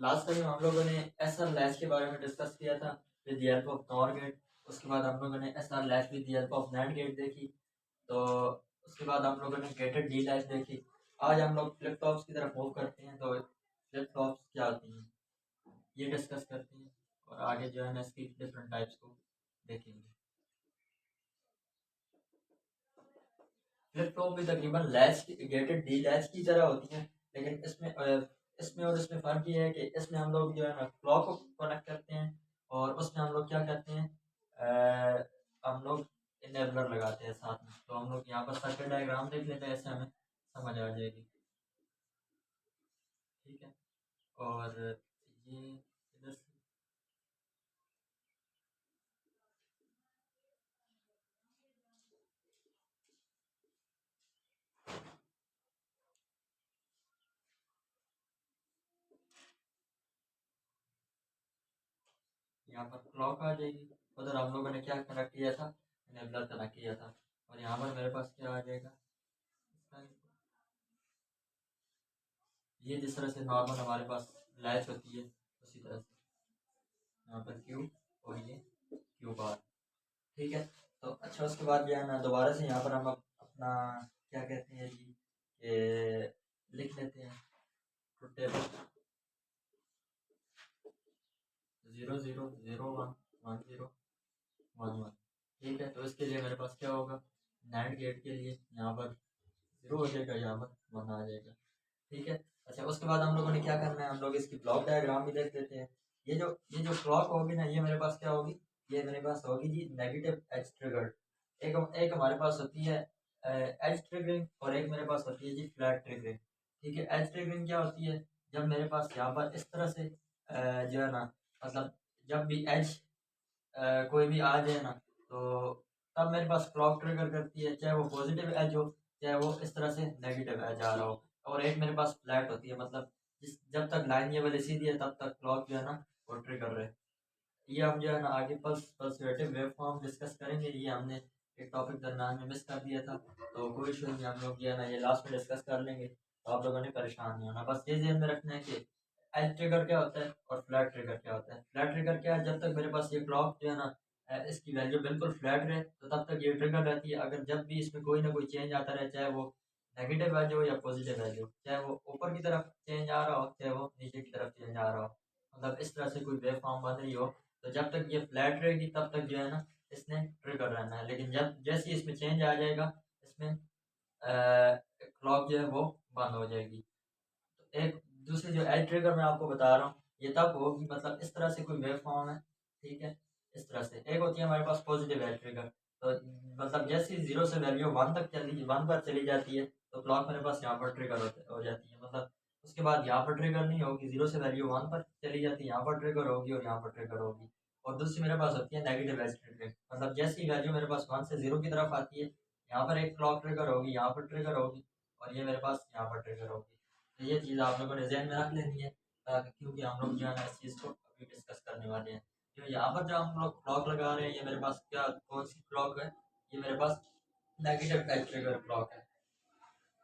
Last time हम लोगों ने एसआर लैच के बारे में डिस्कस किया था with the help of NOR gate. उसके बाद हम लोगों ने SR latch with the help of NAND gate देखी। तो उसके बाद हम लोगों ने गेटेड डी लैच देखी। आज हम लोग फ्लिप फ्लॉप्स की तरफ मूव करते हैं। तो फ्लिप फ्लॉप्स क्या होती हैं ये डिस्कस करते हैं और आगे जो है ना इसकी डिफरेंट टाइप्स को देखेंगे। फ्लिप फ्लॉप भी तकरीबन लैच गेटेड डी लैच की तरह होती है, लेकिन इसमें और इसमें फ़र्क ये है कि इसमें हम लोग जो है ना क्लॉक को कनेक्ट करते हैं और उसमें हम लोग क्या करते हैं, हम लोग इनेबलर लगाते हैं साथ में। तो हम लोग यहाँ पर सर्किट डायग्राम देख लेते हैं, ऐसे हमें समझ आ जाएगी। ठीक है, और ये इधर से यहाँ पर क्लॉक आ जाएगी। उधर हम लोगों ने क्या कनेक्ट किया था, इनेबलर कनेक्ट किया था। और यहाँ पर मेरे पास क्या आ जाएगा, ये जिस तरह से नॉर्मल हमारे पास लैच होती है उसी तरह से यहाँ पर क्यू और ये क्यू बार। ठीक है, तो अच्छा उसके बाद जो है ना दोबारा से यहाँ पर हम अपना क्या कहते हैं जी कि लिख लेते हैं ट्रुथ टेबल 00011011। ठीक है, तो इसके लिए मेरे पास क्या होगा, नैंड गेट के लिए यहाँ पर 0 हो जाएगा, यहाँ पर 1 आ जाएगा। ठीक है, अच्छा उसके बाद हम लोगों ने क्या करना है, हम लोग इसकी ब्लॉक डायग्राम भी देख लेते हैं। ये जो क्लॉक होगी ना, ये मेरे पास क्या होगी, ये मेरे पास होगी जी नेगेटिव एज ट्रिगर्ड। एक एक हमारे पास होती है एज ट्रिगरिंग और एक मेरे पास होती है जी फ्लैट ट्रिगरिंग। ठीक है, एज ट्रिगरिंग क्या होती है, जब मेरे पास यहाँ पर इस तरह से जो है ना, मतलब जब भी एज कोई भी आ जाए ना, तो तब मेरे पास क्लॉक ट्रिगर करती है, चाहे वो पॉजिटिव एज हो चाहे वो इस तरह से नेगेटिव एज आ रहा हो। और एक मेरे पास फ्लैट होती है, मतलब जब तक लाइन ये वाली सीधी है तब तक क्लॉक जो है ना वो ट्रिगर रहे। ये हम जो है ना आगे पल्सेटिव वेव फॉर्म डिस्कस करेंगे। ये हमने एक टॉपिक दरम्यान में मिस कर दिया था, तो कोई इशू नहीं, हम लोग जो है ना ये लास्ट में डिस्कस कर लेंगे। तो आप लोगों ने परेशान नहीं होना, बस ये ध्यान में रखना है कि एज ट्रिगर क्या होता है और फ्लैट ट्रिगर क्या होता है। फ्लैट ट्रिगर क्या है, जब तक मेरे पास ये क्लॉक जो है ना इसकी वैल्यू बिल्कुल फ्लैट रहे तो तब तक ये ट्रिगर रहती है। अगर जब भी इसमें कोई ना कोई चेंज आता रहे, चाहे वो नेगेटिव वैल्यू हो या पॉजिटिव वैल्यू, चाहे वो ऊपर की तरफ चेंज आ रहा हो चाहे वो नीचे की तरफ चेंज आ रहा हो, मतलब इस तरह से कोई वेव फॉर्म बन रही हो, तो जब तक ये फ्लैट रहेगी तब तक जो है ना इसने ट्रिगर रहना है। लेकिन जब जैसे ही इसमें चेंज आ जाएगा, इसमें क्लॉक जो है वो बंद हो जाएगी। तो एक दूसरी जो एज ट्रिगर मैं आपको बता रहा हूँ, ये तब होगी मतलब इस तरह से कोई वेव फॉर्म है। ठीक है, इस तरह से एक होती है हमारे पास पॉजिटिव एज ट्रिगर। तो मतलब जैसे ही 0 से वैल्यू 1 पर चली जाती है तो क्लॉक मेरे पास यहाँ पर ट्रिगर हो जाती है। मतलब उसके बाद यहाँ पर ट्रिगर नहीं होगी, 0 से वैल्यू 1 पर चली जाती है, यहाँ पर ट्रिगर होगी और यहाँ पर ट्रिगर होगी। और दूसरी मेरे पास होती है नेगेटिव एज ट्रिगर, मतलब जैसी वैल्यू मेरे पास 1 से 0 की तरफ आती है, यहाँ पर एक क्लॉक ट्रिगर होगी, यहाँ पर ट्रिगर होगी और ये मेरे पास यहाँ पर ट्रिगर होगी। तो ये चीज़ आप लोगों ने ज़हन में रख लेनी है, क्योंकि हम लोग जो है ना इस चीज़ को अभी डिस्कस करने वाले हैं। जो यहाँ पर जो हम लोग क्लॉक लगा रहे हैं, ये मेरे पास क्या कौन सी क्लॉक है, ये मेरे पास नेगेटिव एज ट्रिगर क्लॉक है।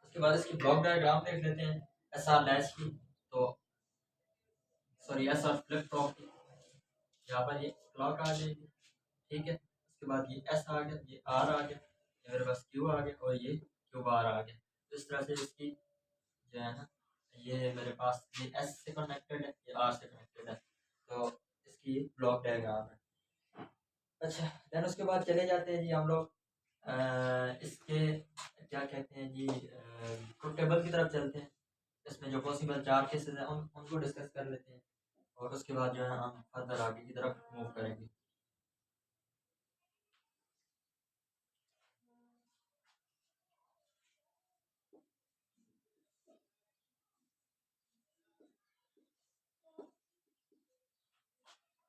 उसके बाद इसकी ब्लॉक डायग्राम देख लेते हैं एस आर लैच की। तो sorry S R flip flop की, यहाँ पर ये क्लॉक आ जाएगी। ठीक है, उसके बाद ये एस आ गया, ये आर आ गया, ये मेरे पास क्यू आ गया और ये क्यू बार आ गया। तो इस तरह से इसकी जो है ना, ये मेरे पास ये एस से कनेक्टेड है, ये आर से कनेक्टेड है। तो इसकी ब्लॉक डायग्राम है। अच्छा, देन उसके बाद चले जाते हैं जी हम लोग इसके क्या कहते हैं जी ट्रुथ टेबल की तरफ चलते हैं। इसमें जो पॉसिबल 4 केसेस हैं उनको डिस्कस कर लेते हैं और उसके बाद जो है हम फर्दर आगे की तरफ मूव करेंगे।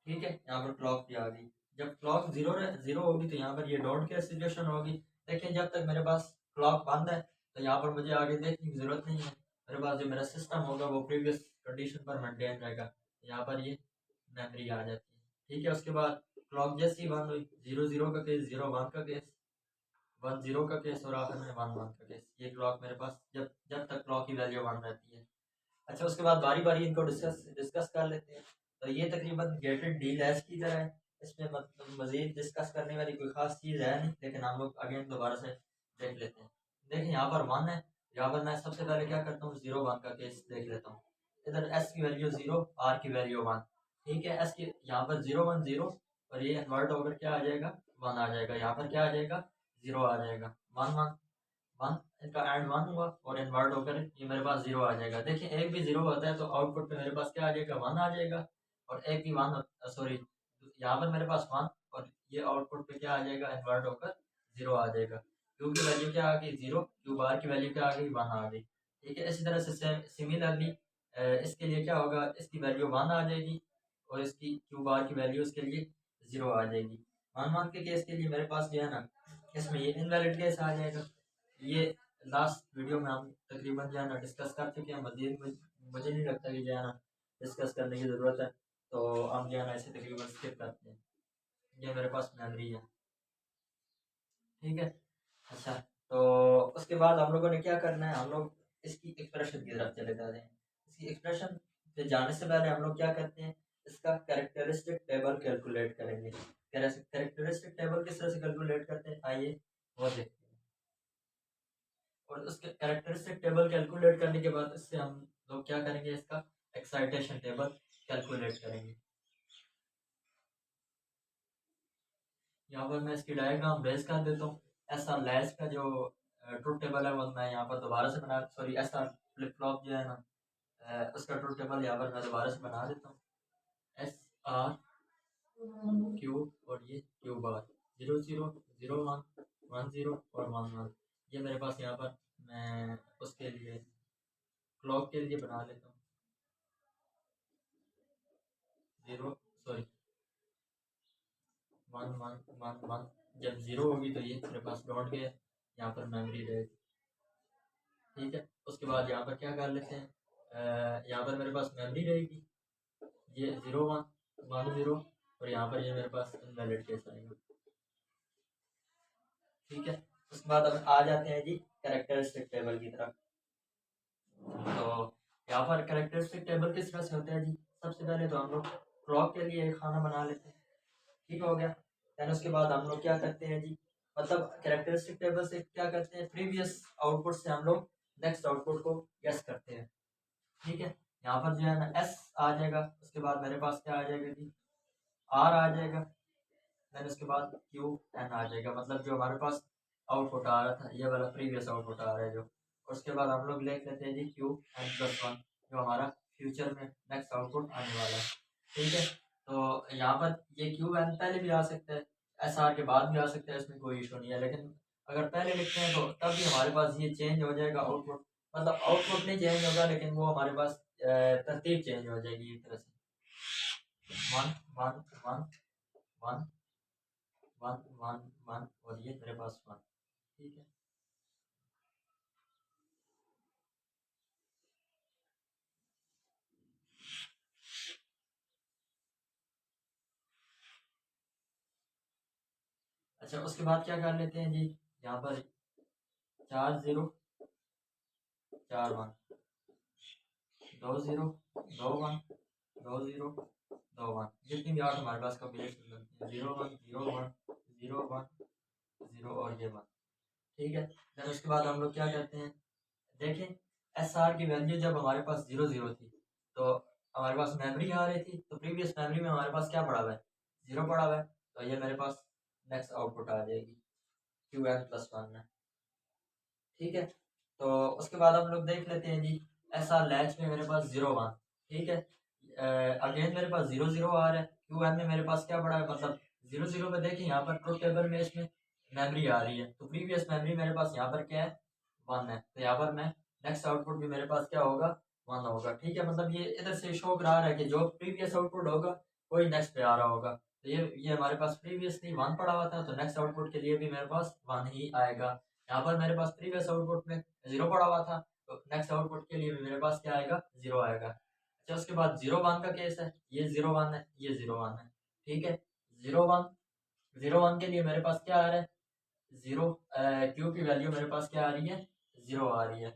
ठीक है, यहाँ पर क्लॉक भी आ गई। जब क्लॉक जीरो होगी तो यहाँ पर ये डॉट की सिचुएशन होगी। देखिए जब तक मेरे पास क्लॉक बंद है तो यहाँ पर मुझे आगे देखने की जरूरत नहीं है, मेरे पास जो मेरा सिस्टम होगा वो प्रीवियस कंडीशन पर मेंटेन रहेगा। यहाँ पर ये मेमोरी आ जाती है। ठीक है, उसके बाद क्लॉक जैसी बंद हुई, 0 0 का केस, 0 1 का केस, 1 0 का केस और आखिर में 1 1 का केस, ये क्लॉक मेरे पास जब जब तक क्लॉक की वैल्यू 1 रहती है। अच्छा, उसके बाद बारी बारी इनको डिस्कस कर लेते हैं। तो ये तकरीबन गेटेड डी लैच की तरह है, इसमें मतलब मजीद डिस्कस करने वाली कोई खास चीज़ है नहीं, लेकिन हम लोग अगेन दोबारा से देख लेते हैं। देखिए यहाँ पर 1 है, यहाँ पर मैं सबसे पहले क्या करता हूँ, 0 1 का केस देख लेता हूँ। इधर एस की वैल्यू 0, आर की वैल्यू 1। ठीक है, एस की यहाँ पर 0 1 0, और ये कन्वर्ट होकर क्या आ जाएगा, 1 आ जाएगा। यहाँ पर क्या आ जाएगा, 0 आ जाएगा। 1 1 1, इसका एंड 1 हुआ और इन्वर्ट होकर ये मेरे पास 0 आ जाएगा। देखिए एक भी 0 होता है तो आउटपुट पे मेरे पास क्या आ जाएगा, 1 आ जाएगा। और एक भी 1, सॉरी, यहाँ पर मेरे पास 1 और ये आउटपुट पे क्या आ जाएगा, इन्वर्ट होकर 0 आ जाएगा। क्यू की वैल्यू क्या आ गई, 0, क्यू बार की वैल्यू क्या आ गई, 1 आ गई। ठीक है, इसी तरह से सिमिलरली इसके लिए क्या होगा, इसकी वैल्यू 1 आ जाएगी और इसकी क्यू बार की वैल्यू इसके लिए 0 आ जाएगी। 1 1 के केस के लिए मेरे पास जो है ना, इसमें ये इनवैलिड केस आ जाएगा। ये लास्ट वीडियो में हम तकरीबन जो है ना डिस्कस कर चुके हैं। मजीद मुझे नहीं लगता कि जो है ना डिस्कस करने की ज़रूरत है, तो हम जो है ना इसे तकरीबन स्किप करते हैं। ये मेरे पास मेमोरी है। ठीक है, अच्छा, तो उसके बाद हम लोगों ने क्या करना है, हम लोग इसकी एक्सप्रेशन की तरफ चले जाते हैं। इसकी एक्सप्रेशन पे जाने से पहले हम लोग क्या करते हैं, इसका कैरेक्टरिस्टिक टेबल कैलकुलेट करेंगे। कैरेक्टरिस्टिक टेबल किस तरह से कैलकुलेट करते हैं, आइए वो देखते हैं। और उसके कैरेक्टरिस्टिक टेबल कैलकुलेट करने के बाद इससे हम लोग क्या करेंगे, इसका एक्साइटेशन टेबल कैलकुलेट करेंगे। यहाँ पर मैं इसकी डायग्राम रेज कर देता हूँ। ऐसा लैच का जो ट्रुथ टेबल है वो मैं यहाँ पर दोबारा से बना, सॉरी ऐसा फ्लिप फ्लॉप जो है ना, उसका ट्रुथ टेबल यहाँ पर मैं दोबारा से बना देता हूँ। एस आर क्यू और ये क्यू बार 0 0 0 1 1 0 और 1 1, ये मेरे पास यहाँ पर मैं उसके लिए क्लॉक के लिए बना लेता हूँ। 0, सॉरी 1 1 1 1, जब 0 होगी तो ये मेरे पास लौट गया, यहाँ पर मेमोरी रहेगी। ठीक है, उसके बाद यहाँ पर क्या कर लेते हैं, यहाँ पर मेरे पास मेमोरी रहेगी, ये 0 1 1 0, और यहाँ पर ये मेरे पास इनवैलिड केस आएगा। ठीक है, उसके बाद अब आ जाते हैं जी कैरेक्टरिस्टिक टेबल की तरफ। तो यहाँ पर कैरेक्टरिस्टिक टेबल किस तरह से होता है जी, सबसे पहले तो हम लोग क्लॉक के लिए एक खाना बना लेते हैं। ठीक हो गया, देन उसके बाद हम लोग क्या करते हैं जी, मतलब कैरेक्टरिस्टिक टेबल से क्या करते हैं, प्रीवियस आउटपुट से हम लोग नेक्स्ट आउटपुट को गेस करते हैं। ठीक है, यहाँ पर जो है ना एस आ जाएगा, उसके बाद मेरे पास क्या आ जाएगा जी, आर आ जाएगा, देन उसके बाद क्यू एन आ जाएगा, मतलब जो हमारे पास आउटपुट आ रहा था, ये वाला प्रीवियस आउटपुट आ रहा है जो। और उसके बाद हम लोग लिख लेते हैं जी क्यू एन प्लस 1, जो हमारा फ्यूचर में नेक्स्ट आउटपुट आने वाला है। ठीक है, तो यहाँ पर ये क्यू एन पहले भी आ सकता है, एस आर के बाद भी आ सकता है, इसमें कोई इशू नहीं है। लेकिन अगर पहले लिखते हैं तो तब भी हमारे पास ये चेंज हो जाएगा आउटपुट, मतलब आउटपुट नहीं चेंज होगा लेकिन वो हमारे पास तरतीब चेंज हो जाएगी एक तरह से। 1 1 1 1 1 1 1, और ये मेरे पास 1। ठीक है, अच्छा, उसके बाद क्या कर लेते हैं जी, यहाँ पर 4 0 4 1, 2 0 2 1 2 0 2 1, जितनी भी 8 हमारे पास कॉम्बिनेशन बनती है, 0 1 0 1 0 1 0 और ये 1। ठीक है, फिर उसके बाद हम लोग क्या करते हैं, देखें एस आर की वैल्यू जब हमारे पास 0 0 थी तो हमारे पास मेमोरी आ रही थी, तो प्रीवियस मेमोरी में हमारे पास क्या पड़ा हुआ है, 0 पड़ा हुआ है, तो ये मेरे पास नेक्स्ट आउटपुट आ जाएगी क्यू एन प्लस 1 में। ठीक है, तो उसके बाद हम लोग देख लेते हैं जी, ऐसा लैच में मेरे पास 0 1। ठीक है, अगेन मेरे पास 0 0 आ रहा है, क्यू एन में मेरे पास क्या पड़ा है, मतलब 0 0 में देखें यहाँ पर ट्रुथ टेबल में इसमें मेमोरी आ रही है, तो प्रीवियस मेमोरी मेरे पास यहाँ पर क्या है, 1 है, तो यहाँ पर मैं नेक्स्ट आउटपुट भी मेरे पास क्या होगा, 1 होगा। ठीक है, मतलब ये इधर से शो करा रहा है कि जो प्रीवियस आउटपुट होगा वही नेक्स्ट पे आ रहा होगा। तो ये हमारे पास प्रीवियसली 1 पड़ा हुआ था, तो नेक्स्ट आउटपुट के लिए भी मेरे पास 1 ही आएगा। यहाँ पर मेरे पास प्रीवियस आउटपुट में 0 पड़ा हुआ था, तो नेक्स्ट आउटपुट के लिए भी मेरे पास क्या आएगा, 0 आएगा। अच्छा, उसके बाद 0 1 का केस है, ये 0 1 है, ये 0 1 है। ठीक है, 0 1 0 1 के लिए मेरे पास क्या आ रहा है, 0, क्यू की वैल्यू मेरे पास क्या आ रही है, 0 आ रही है।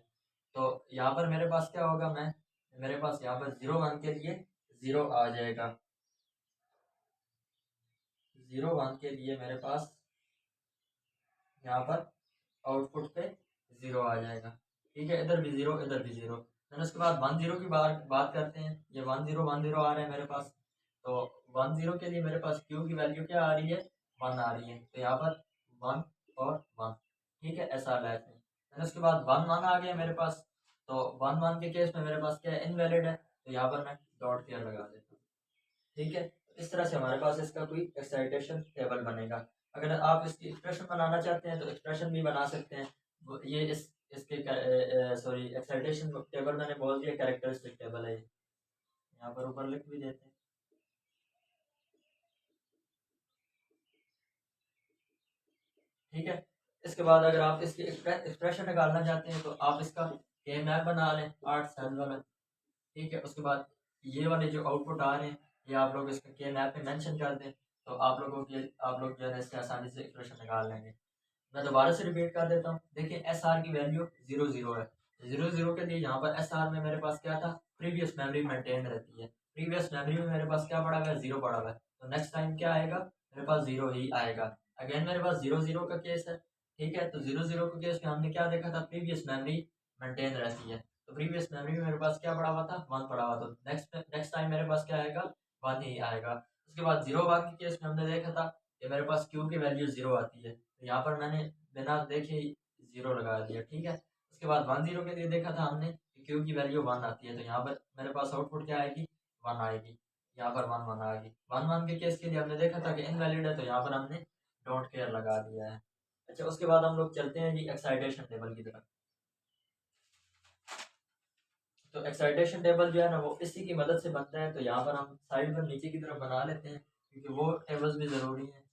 तो यहाँ पर मेरे पास क्या होगा, मैं मेरे पास यहाँ पर 0 1 के लिए 0 आ जाएगा, 0 1 के लिए मेरे पास यहाँ पर आउटपुट पे 0 आ जाएगा। ठीक है, इधर भी 0 इधर भी 0। फिर उसके बाद 1 0 की बात करते हैं। ये 1 0 1 0 आ रहा है मेरे पास, तो 1 0 के लिए मेरे पास क्यू की वैल्यू क्या आ रही है, 1 आ रही है, तो यहाँ पर 1 और 1। ठीक है, ऐसा लैच में। फिर उसके बाद 1 1 आ गया मेरे पास, तो 1 1 के केस में मेरे पास क्या है, इनवैलिड है, तो यहाँ पर मैं डॉट केयर लगा देता हूँ। ठीक है, इस तरह से हमारे पास इसका कोई एक्साइटेशन टेबल बनेगा। अगर आप इसकी एक्सप्रेशन बनाना चाहते हैं तो एक्सप्रेशन भी बना सकते हैं। ये इसके सॉरी, एक्साइटेशन टेबल मैंने बोल दिया, कैरेक्टरिस्टिक टेबल है, यहाँ पर ऊपर लिख भी देते हैं। ठीक है, इसके बाद अगर आप इसकी एक्सप्रेशन निकालना चाहते हैं तो आप इसका के मैप बना लें 8 सेल वाला। ठीक है, उसके बाद ये वाले जो आउटपुट आ रहे हैं ये आप लोग इसका के मैप में मेंशन कर दें, तो आप लोग जो है इससे आसानी से एक्सप्रेशन निकाल लेंगे। मैं दोबारा से रिपीट कर देता हूँ। देखिए, एस आर की वैल्यू 0 0 है। 0 0 के लिए यहाँ पर एस आर में मेरे पास क्या था, प्रीवियस मेमोरी मेंटेन रहती है। प्रीवियस मेमोरी में मेरे पास क्या पड़ा हुआ है, 0 पड़ा हुआ है, तो नेक्स्ट टाइम क्या आएगा, मेरे पास 0 ही आएगा। अगेन मेरे पास 0 0 का केस है। ठीक है, तो 0 0 के केस में हमने क्या देखा था, प्रीवियस मेमोरी मेंटेन रहती है, तो प्रीवियस मेमोरी में मेरे पास क्या पड़ा हुआ था, 1 पड़ा हुआ, तो नेक्स्ट टाइम मेरे पास क्या आएगा, 1 ही आएगा। उसके बाद 0 1 के केस में हमने देखा था कि मेरे पास क्यू की वैल्यू 0 आती है, तो यहाँ पर मैंने बिना देखे ही 0 लगा दिया। ठीक है, उसके बाद 1 0 के लिए देखा था हमने कि क्यू की वैल्यू 1 आती है, तो यहाँ पर मेरे पास आउटपुट क्या आएगी, 1 आएगी, यहाँ पर 1 1 आएगी। 1 1 के केस के लिए हमने देखा था कि इनवैलिड है, तो यहाँ पर हमने डोंट केयर लगा दिया है। अच्छा, उसके बाद हम लोग चलते हैं जी एक्साइटेशन टेबल की तरफ। तो एक्साइटेशन टेबल जो है ना, वो इसी की मदद से बनता है, तो यहाँ पर हम साइड पर नीचे की तरफ बना लेते हैं, क्योंकि वो टेबल्स भी ज़रूरी हैं,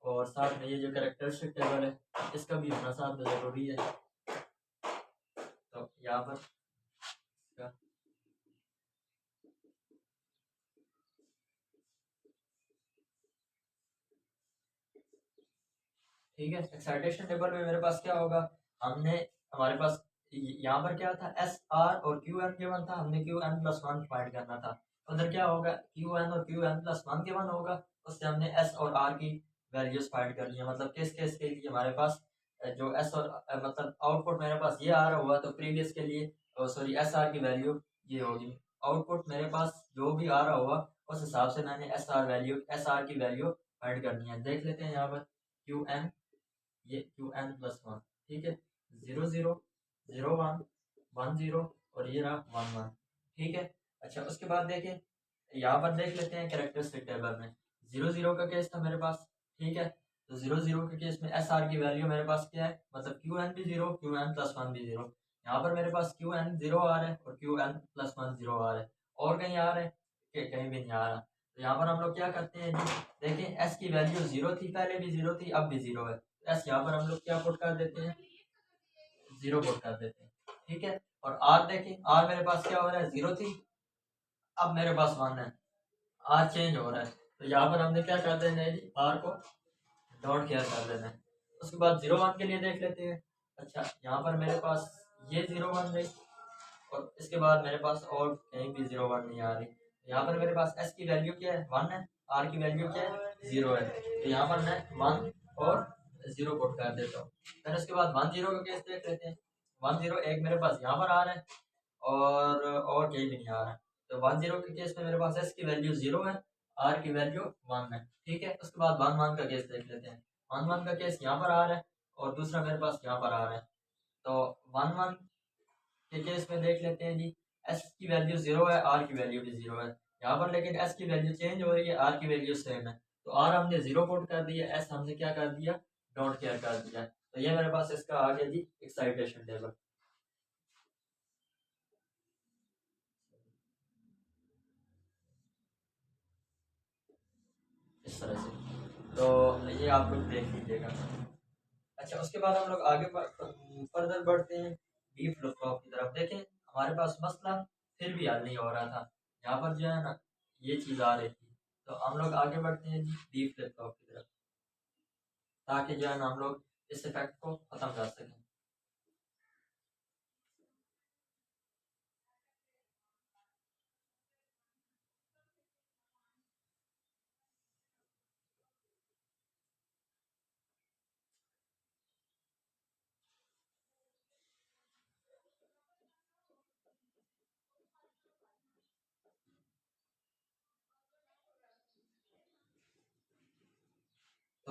और साथ में ये जो कैरेक्टरिस्टिक टेबल है इसका भी होना साथ में ज़रूरी है। तो यहाँ पर इसका ठीक है, एक्साइटेशन टेबल में मेरे पास क्या होगा, हमने हमारे पास यहाँ पर क्या था, एस आर और क्यू एन गिवन था, हमने Q N plus one find करना था। उधर क्या होगा, क्यू एन और Q N plus one given होगा, उससे हमने एस और आर की वैल्यूज फाइंड करनी है। मतलब किस केस के लिए हमारे पास जो एस और मतलब आउटपुट मेरे पास ये आ रहा हुआ, तो प्रीवियस के लिए सॉरी एस आर की वैल्यू ये होगी। आउटपुट मेरे पास जो भी आ रहा हुआ उस हिसाब से मैंने एस आर की वैल्यू फाइंड करनी है। देख लेते हैं यहाँ पर क्यू एन, ये क्यू एन प्लस वन। ठीक है, 0 0 0 1 1 0 और ये रहा 1 1। ठीक है, अच्छा उसके बाद देखें, यहाँ पर देख लेते हैं कैरेक्टरिस्टिक टेबल में 0 0 का केस था मेरे पास। ठीक है, तो 0 0 के केस में एस आर की वैल्यू मेरे पास क्या है, मतलब क्यू एन भी 0, क्यू एन प्लस वन भी 0। यहाँ पर मेरे पास क्यू एन 0 आ रहा है और क्यू एन प्लस वन 0 आ रहा है, और कहीं आ रहा है कहीं भी नहीं आ रहा। तो यहाँ पर हम लोग क्या करते हैं जी, देखें एस की वैल्यू 0 थी, पहले भी 0 थी, अब भी 0 है, एस यहाँ पर हम लोग क्या पुट कर देते हैं, 0 पुट कर देते हैं। ठीक है, और आर देखें, आर मेरे पास क्या हो रहा है, 0 थी, अब मेरे पास 1 है, आर चेंज हो रहा है, तो यहाँ पर हमने क्या कर देना है जी, आर को डॉट केयर कर देना है। उसके बाद 0 1 के लिए देख लेते हैं। अच्छा, यहाँ पर मेरे पास ये 0 1 है, और इसके बाद मेरे पास और कहीं भी 0 1 नहीं आ रही। यहाँ पर मेरे पास एस की वैल्यू क्या है, 1 है, आर की वैल्यू क्या है, 0 है, तो यहाँ पर मैं 1 और 0 पुट कर देता हूँ। फिर उसके बाद 1 0 का केस देख लेते हैं। 1 0 एक मेरे पास यहाँ पर आ रहा है, और कहीं भी नहीं आ रहा है, तो 1 0 के केस में मेरे पास एस की वैल्यू 0 है, आर की वैल्यू 1 है। ठीक है, उसके बाद 1 1 का केस देख लेते हैं। 1 1 का केस यहाँ पर आ रहा है, और दूसरा मेरे पास यहाँ पर आ रहा है, तो 1 1 के केस में देख लेते हैं जी, एस की वैल्यू 0 है, आर की वैल्यू भी 0 है। यहाँ पर लेकिन एस की वैल्यू चेंज हो रही है, आर की वैल्यू सेम है, तो आर हमने 0 पुट कर दिया, एस हमने क्या कर दिया, डोंट केयर कर दिया। तो ये मेरे पास इसका आ गया जी एक्साइटेशन टेबल, इस तरह से। तो ये आप लोग देख लीजिएगा। अच्छा, उसके बाद हम लोग आगे फर्दर बढ़ते हैं डी फ्लिप फ्लॉप की तरफ। देखें, हमारे पास मसला फिर भी हल नहीं हो रहा था, यहाँ पर जो है ना ये चीज़ आ रही थी, तो हम लोग आगे बढ़ते हैं जी डी फ्लिप फ्लॉप की तरफ, ताकि जो है ना हम लोग इस इफेक्ट को ख़त्म कर सकें।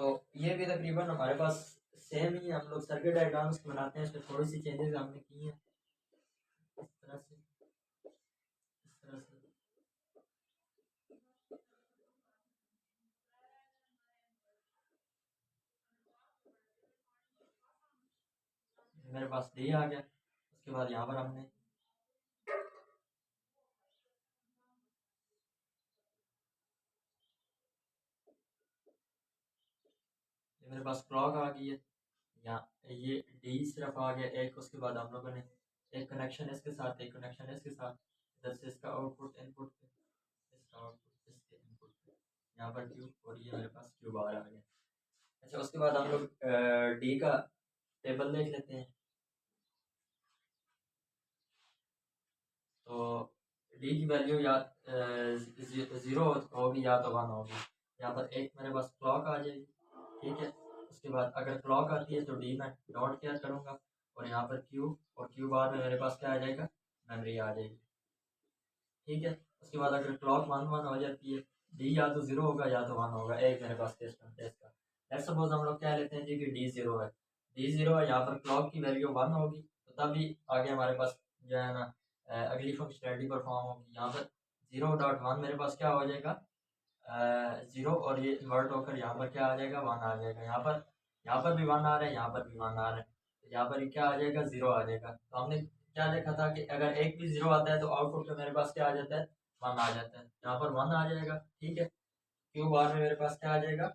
तो ये भी तकरीबन हमारे पास सेम ही हम लोग सर्किट डायग्राम्स बनाते हैं, इसमें थोड़ी सी चेंजेस हमने की हैं इस तरह से, इस तरह से। मेरे पास डी आ गया, उसके बाद यहाँ पर हमने ये मेरे पास क्लॉक आ गई है, यहाँ ये डी सिर्फ आ गया एक, उसके बाद हम लोगों ने एक कनेक्शन इसके साथ, एक कनेक्शन इसके साथ, इधर से इसका आउटपुट इनपुट पे, इसका आउटपुट इसके इनपुट पे, यहाँ पर क्यू, और ये मेरे पास क्यू बार आ गया। अच्छा, उसके बाद हम लोग डी का टेबल देख लेते हैं। तो डी की वैल्यू या ज़ीरो होगी या तो वन होगी। यहाँ पर एक मेरे पास क्लॉक आ जाएगी, ठीक है। उसके बाद अगर क्लॉक आती है तो डी में डॉट क्या करूँगा, और यहाँ पर क्यू, और क्यू बार में मेरे पास क्या आ जाएगा, मेमोरी आ जाएगी, ठीक है। उसके बाद अगर क्लॉक वन वन हो जाती है, डी या तो ज़ीरो होगा या तो वन होगा, एक मेरे पास केस बनता है इसका। लेट्स सपोज हम लोग क्या लेते हैं जी कि डी ज़ीरो है, डी ज़ीरो है, यहाँ पर क्लॉक की वैल्यू वन होगी, तो तभी आगे हमारे पास जो है ना अगली फंक्शनैलिटी परफॉर्म होगी। यहाँ पर 0.1 मेरे पास क्या हो जाएगा, ज़ीरो, और ये इन्वर्ट होकर यहाँ पर क्या आ जाएगा, वन आ जाएगा। यहाँ पर भी वन आ रहा है, यहाँ पर भी वन आ रहा है, तो यहाँ पर क्या आ जाएगा, ज़ीरो आ जाएगा। तो हमने क्या देखा था कि अगर एक भी ज़ीरो आता है तो आउटपुट में मेरे पास क्या आ जाता है, वन आ जाता है। यहाँ पर वन आ जाएगा, ठीक है। क्यू बार में मेरे पास क्या आ जाएगा,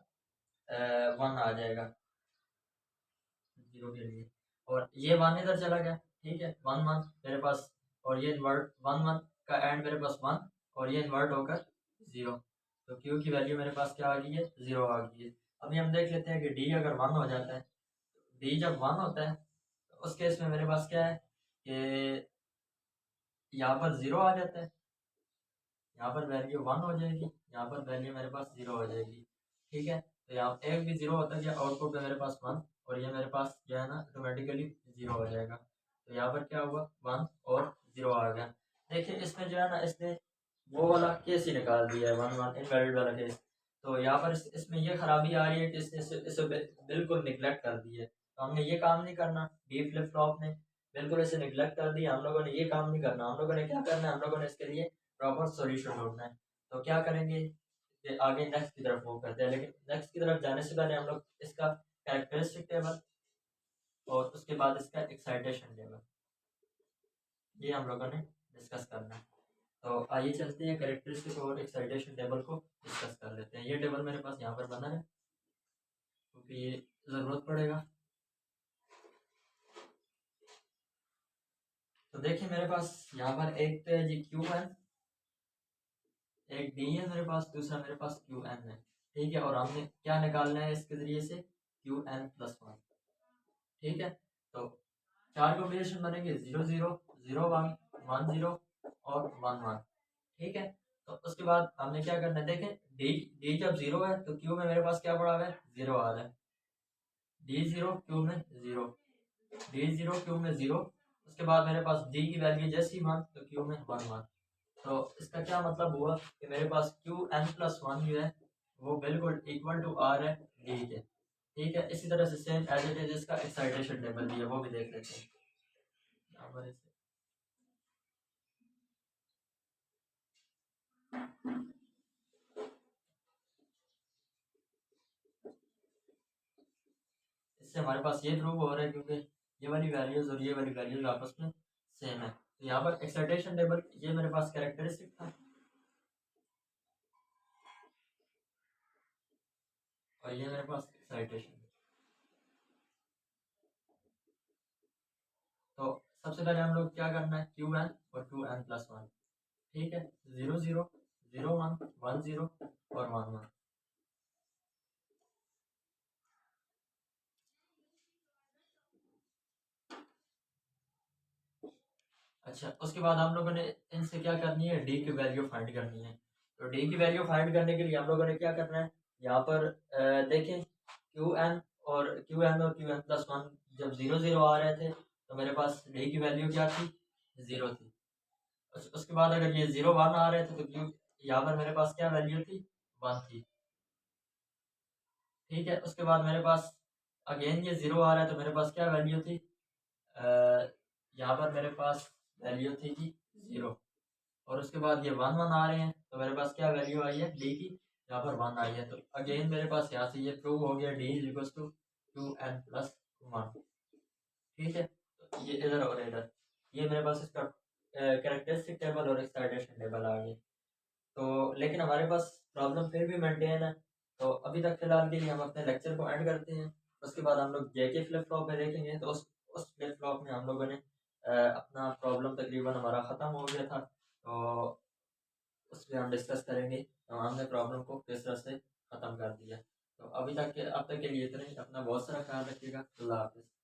वन आ जाएगा जीरो के लिए, और ये वन इधर चला गया, ठीक है, वन वन मेरे पास, और ये इन्वर्ट वन वन का एंड मेरे पास वन, और ये इन्वर्ट होकर जीरो, तो क्यू की वैल्यू मेरे पास क्या आ गई है, जीरो आ गई है। अभी हम देख लेते हैं कि डी अगर वन हो जाता है, डी जब वन होता है तो उस केस में मेरे पास क्या है कि यहाँ पर जीरो आ जाता है, यहाँ पर वैल्यू वन हो जाएगी, यहाँ पर वैल्यू मेरे पास जीरो हो जाएगी, ठीक है। तो यहाँ एक भी जीरो होता है, आउटपुट में मेरे पास वन, और ये मेरे पास जो है ना ऑटोमेटिकली जीरो हो जाएगा। तो यहाँ पर क्या हुआ, वन और जीरो आ गया। देखिए इसमें जो है ना इसने वो वाला केस ही निकाल दिया है, वन वन इनवैलिड वाला केस। तो यहाँ पर इसमें ये खराबी आ रही है कि इसने इसे बिल्कुल निगलेक्ट कर दी है। तो हमने ये काम नहीं करना, डी फ्लिप फ्लॉप ने बिल्कुल इसे निगलेक्ट कर दिया। हम लोगों ने ये काम नहीं करना, हम लोगों ने क्या करना है, हम लोगों ने इसके लिए प्रॉपर सॉल्यूशन ढूंढना है। तो क्या करेंगे कि आगे नेक्स्ट की तरफ मूव करते हैं, लेकिन नेक्स्ट की तरफ जाने से पहले हम लोग इसका कैरेक्टरिस्टिक टेबल और उसके बाद इसका एक्साइटेशन टेबल, ये हम लोगों ने डिस्कस करना है। तो आइए चलते हैं कैरेक्टरिस्टिक और एक्साइटेशन टेबल को डिस्कस कर लेते हैं। ये टेबल मेरे पास यहाँ पर बना है क्योंकि ये ज़रूरत पड़ेगा। तो देखिए मेरे पास यहाँ पर एक तो है जी क्यू एन, एक डी है मेरे पास, दूसरा मेरे पास क्यू एन है, ठीक है। और हमने क्या निकालना है इसके ज़रिए से, क्यू एन प्लस वन, ठीक है। तो चार कॉम्बिनेशन बनेंगे, zero zero, zero one, one zero और वन वन, ठीक है। तो उसके बाद हमने क्या करना है, देखें डी डी जब जीरो है तो क्यू में मेरे पास क्या पड़ा हुआ है, जीरो आ रहा है, डी जीरो क्यू में जीरो, डी जीरो क्यू में जीरो। उसके बाद मेरे पास डी की वैल्यू जैसी वन तो क्यू में वन वन। तो इसका क्या मतलब हुआ कि मेरे पास क्यू एन प्लस वन जो है वो बिल्कुल इक्वल टू आर है डी के, ठीक है। इसी तरह से सेम एज इट इज इसका एक्साइटेशन टेबल भी है, वो भी देख लेते हैं यहाँ पर इसे। इससे हमारे पास ये प्रूव हो रहा है क्योंकि ये वाली वैल्यूज और ये वाली वैल्यूज आपस में सेम है। तो यहाँ पर एक्साइटेशन टेबल ये मेरे पास कैरेक्टरिस्टिक था, और ये मेरे पास एक्साइटेशन। तो सबसे पहले हम लोग क्या करना है, क्यू एन और टू एन प्लस वन, ठीक है, zero zero, zero one, one zero और वन वन। अच्छा, उसके बाद हम लोगों ने इनसे क्या करनी है, डी की वैल्यू फाइंड करनी है। तो डी की वैल्यू फाइंड करने के लिए हम लोगों ने क्या करना है, यहाँ पर देखें क्यू एन और क्यू एन प्लस वन जब ज़ीरो ज़ीरो आ रहे थे तो मेरे पास डी की वैल्यू क्या थी, ज़ीरो थी। उसके बाद अगर ये ज़ीरो वन आ रहे थे तो क्यू यहाँ पर मेरे पास क्या वैल्यू थी, वन थी। ठीक है। उसके बाद मेरे पास अगेन ये 0 आ रहा है, तो मेरे पास क्या वैल्यू थी, यहाँ पर मेरे पास वैल्यू थी जी 0, और उसके बाद ये 1 1 आ रहे हैं, तो मेरे पास क्या वैल्यू आई है डी की, यहाँ पर 1 आई है। तो अगेन मेरे पास यहाँ से ये प्रूव हो गया D is equal to 2n+1। ठीक है, तो ये इधर और इधर, ये मेरे पास इसका कैरेक्टरिस्टिक टेबल और एक्साइटेशन टेबल आ गए। तो लेकिन हमारे पास प्रॉब्लम फिर भी मेंटेन है। तो अभी तक फिलहाल के लिए हम अपने लेक्चर को एंड करते हैं। उसके बाद हम लोग जेके फ्लिप फ्लॉप में देखेंगे। तो उस फ्लिप फ्लॉप में हम लोगों ने अपना प्रॉब्लम तकरीबन हमारा ख़त्म हो गया था, तो उसमें हम डिस्कस करेंगे तो हमने प्रॉब्लम को किस तरह से ख़त्म कर दिया। तो अभी तक के अब तक के लिए इतना ही। अपना बहुत सारा ख्याल रखिएगा। अल्लाह हाफिज़।